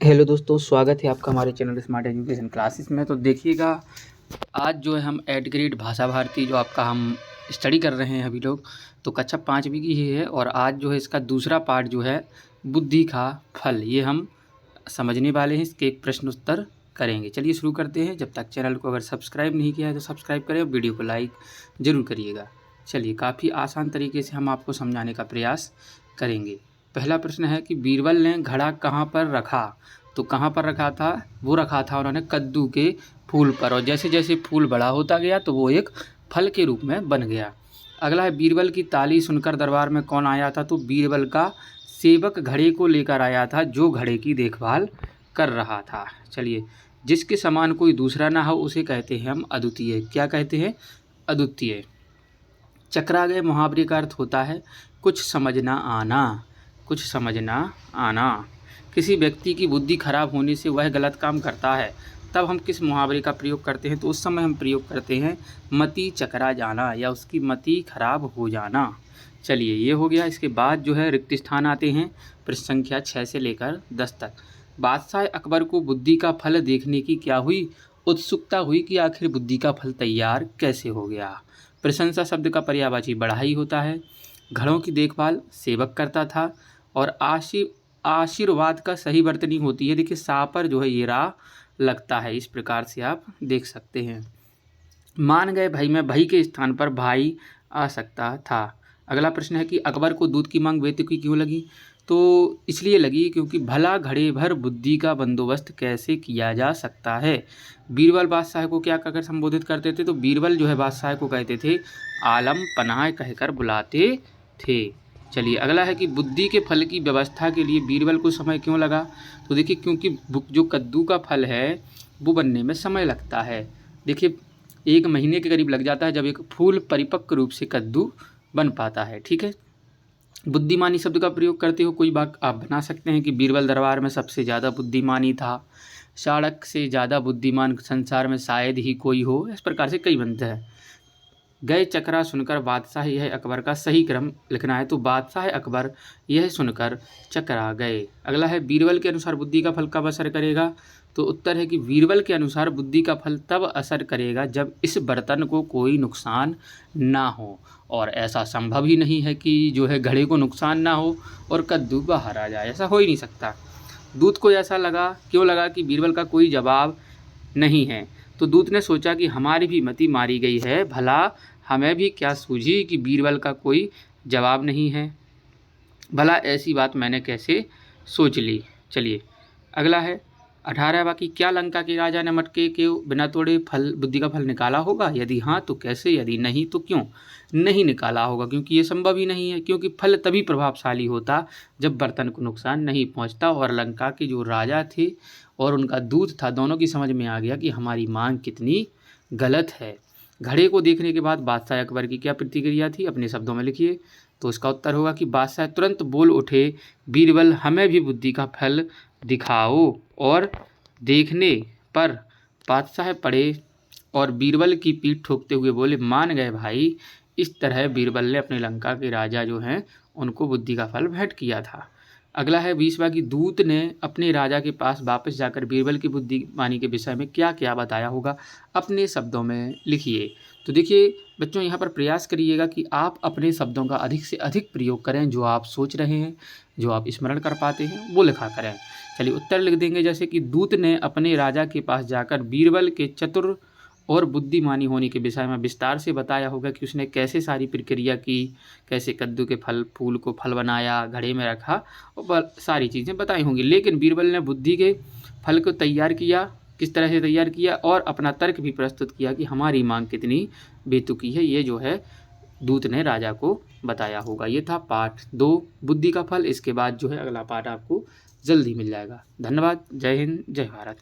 Hello दोस्तों, स्वागत है आपका हमारे चैनल स्मार्ट एजुकेशन क्लासेस में। तो देखिएगा, आज जो है हम एट ग्रेड भाषा भारती जो आपका हम स्टडी कर रहे हैं अभी लोग, तो कक्षा 5वीं की ही है। और आज जो है इसका दूसरा पार्ट जो है बुद्धि का फल, ये हम समझने वाले हैं। इसके एक प्रश्न उत्तर करेंगे। चलिए शुरू करते हैं। जब तक चैनल को अगर सब्सक्राइब नहीं किया है तो सब्सक्राइब करें और वीडियो को लाइक ज़रूर करिएगा। चलिए, काफ़ी आसान तरीके से हम आपको समझाने का प्रयास करेंगे। पहला प्रश्न है कि बीरबल ने घड़ा कहाँ पर रखा। तो कहाँ पर रखा था? वो रखा था उन्होंने कद्दू के फूल पर, और जैसे जैसे फूल बड़ा होता गया तो वो एक फल के रूप में बन गया। अगला है, बीरबल की ताली सुनकर दरबार में कौन आया था। तो बीरबल का सेवक घड़े को लेकर आया था, जो घड़े की देखभाल कर रहा था। चलिए, जिसके समान कोई दूसरा ना हो उसे कहते हैं हम अद्वितीय। क्या कहते हैं? अद्वितीय। चकरा गए मुहावरे का अर्थ होता है कुछ समझना आना। कुछ समझना आना। किसी व्यक्ति की बुद्धि खराब होने से वह गलत काम करता है, तब हम किस मुहावरे का प्रयोग करते हैं? तो उस समय हम प्रयोग करते हैं मति चकरा जाना, या उसकी मति खराब हो जाना। चलिए, ये हो गया। इसके बाद जो है रिक्त स्थान आते हैं, प्रश्न संख्या 6 से लेकर 10 तक। बादशाह अकबर को बुद्धि का फल देखने की क्या हुई? उत्सुकता हुई कि आखिर बुद्धि का फल तैयार कैसे हो गया। प्रशंसा शब्द का पर्यायवाची बढ़ाई होता है। घड़ों की देखभाल सेवक करता था। और आशीर्वाद का सही वर्तनी होती है। देखिए, सा पर जो है ये रा लगता है, इस प्रकार से आप देख सकते हैं। मान गए भाई में भाई के स्थान पर भाई आ सकता था। अगला प्रश्न है कि अकबर को दूध की मांग बेतुकी क्यों लगी। तो इसलिए लगी क्योंकि भला घड़े भर बुद्धि का बंदोबस्त कैसे किया जा सकता है। बीरबल बादशाह को क्या कहकर संबोधित करते थे? तो बीरबल जो है बादशाह को कहते थे आलम पनाह कहकर बुलाते थे। चलिए, अगला है कि बुद्धि के फल की व्यवस्था के लिए बीरबल को समय क्यों लगा। तो देखिए, क्योंकि जो कद्दू का फल है वो बनने में समय लगता है। देखिए, 1 महीने के करीब लग जाता है जब एक फूल परिपक्व रूप से कद्दू बन पाता है। ठीक है। बुद्धिमानी शब्द का प्रयोग करते हो कोई बात आप बना सकते हैं कि बीरबल दरबार में सबसे ज़्यादा बुद्धिमानी था। चाणक्य से ज़्यादा बुद्धिमान संसार में शायद ही कोई हो। इस प्रकार से कई बनते हैं। गए चकरा सुनकर बादशाह यह अकबर का सही क्रम लिखना है। तो बादशाह अकबर यह सुनकर चकरा गए। अगला है, बीरबल के अनुसार बुद्धि का फल कब असर करेगा। तो उत्तर है कि बीरबल के अनुसार बुद्धि का फल तब असर करेगा जब इस बर्तन को कोई नुकसान ना हो। और ऐसा संभव ही नहीं है कि जो है घड़े को नुकसान ना हो और कद्दू बाहर आ जाए, ऐसा हो ही नहीं सकता। दूत को ऐसा लगा, क्यों लगा कि बीरबल का कोई जवाब नहीं है। तो दूत ने सोचा कि हमारी भी मति मारी गई है, भला हमें भी क्या सूझी कि बीरबल का कोई जवाब नहीं है। भला ऐसी बात मैंने कैसे सोच ली। चलिए, अगला है 18वां कि क्या लंका के राजा ने मटके के बिना तोड़े फल बुद्धि का फल निकाला होगा। यदि हाँ तो कैसे, यदि नहीं तो क्यों नहीं निकाला होगा। क्योंकि ये संभव ही नहीं है, क्योंकि फल तभी प्रभावशाली होता जब बर्तन को नुकसान नहीं पहुंचता। और लंका के जो राजा थे और उनका दूत था, दोनों की समझ में आ गया कि हमारी मांग कितनी गलत है। घड़े को देखने के बाद बादशाह अकबर की क्या प्रतिक्रिया थी, अपने शब्दों में लिखिए। तो इसका उत्तर होगा कि बादशाह तुरंत बोल उठे, बीरबल हमें भी बुद्धि का फल दिखाओ। और देखने पर बादशाह पड़े और बीरबल की पीठ ठोकते हुए बोले, मान गए भाई। इस तरह बीरबल ने अपने लंका के राजा जो हैं उनको बुद्धि का फल भेंट किया था। अगला है 20वां की दूत ने अपने राजा के पास वापस जाकर बीरबल की बुद्धिमानी के विषय में क्या क्या बताया होगा, अपने शब्दों में लिखिए। तो देखिए बच्चों, यहाँ पर प्रयास करिएगा कि आप अपने शब्दों का अधिक से अधिक प्रयोग करें। जो आप सोच रहे हैं, जो आप स्मरण कर पाते हैं, वो लिखा करें। चलिए, उत्तर लिख देंगे जैसे कि दूत ने अपने राजा के पास जाकर बीरबल के चतुर और बुद्धिमानी होने के विषय में विस्तार से बताया होगा कि उसने कैसे सारी प्रक्रिया की, कैसे कद्दू के फूल को फल बनाया, घड़े में रखा, और सारी चीज़ें बताई होंगी। लेकिन बीरबल ने बुद्धि के फल को तैयार किया, किस तरह से तैयार किया, और अपना तर्क भी प्रस्तुत किया कि हमारी मांग कितनी बेतुकी है। ये जो है दूत ने राजा को बताया होगा। ये था पाठ 2 बुद्धि का फल। इसके बाद जो है अगला पाठ आपको जल्दी मिल जाएगा। धन्यवाद। जय हिंद, जय भारत।